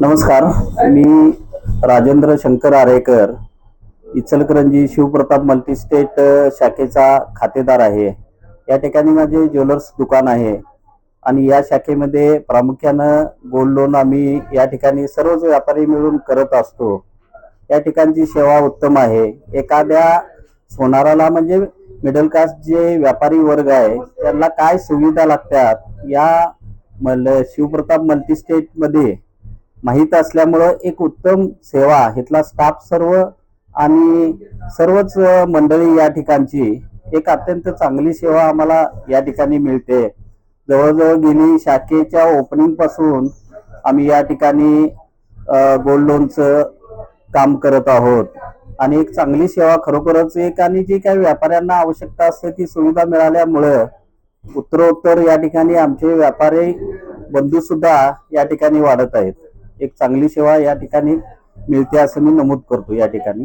नमस्कार. मी राजेंद्र शंकर आरेकर, इचलकरंजी शिवप्रताप मल्टीस्टेट शाखेचा खातेदार आहे. या ठिकाणी माझे ज्वेलर्स दुकान आहे आणि या शाखेमध्ये प्रामुख्यानं गोल्ड लोन आम्ही या ठिकाणी सर्वच व्यापारी मिळून करत असतो. या ठिकाणची सेवा उत्तम आहे. एखाद्या सोनाराला म्हणजे मिडल क्लास जे व्यापारी वर्ग आहे त्यांना काय सुविधा लागतात या शिवप्रताप मल्टीस्टेट मध्ये माहीत असल्यामुळं एक उत्तम सेवा इथला स्टाफ सर्व आणि सर्वच मंडळी या ठिकाणची एक अत्यंत चांगली सेवा आम्हाला या ठिकाणी मिळते. जवळजवळ गेली शाखेच्या ओपनिंग पासून आम्ही या ठिकाणी गोल्ड लोनचं काम करत आहोत आणि एक चांगली सेवा खरोखरच एक आणि जी काही व्यापाऱ्यांना आवश्यकता असते ती सुविधा मिळाल्यामुळं उत्तरोत्तर या ठिकाणी आमचे व्यापारी बंधू सुद्धा या ठिकाणी वाढत आहेत. एक चांगली सेवा या ठिकाणी मिळते असं मी नमूद करतो या ठिकाणी.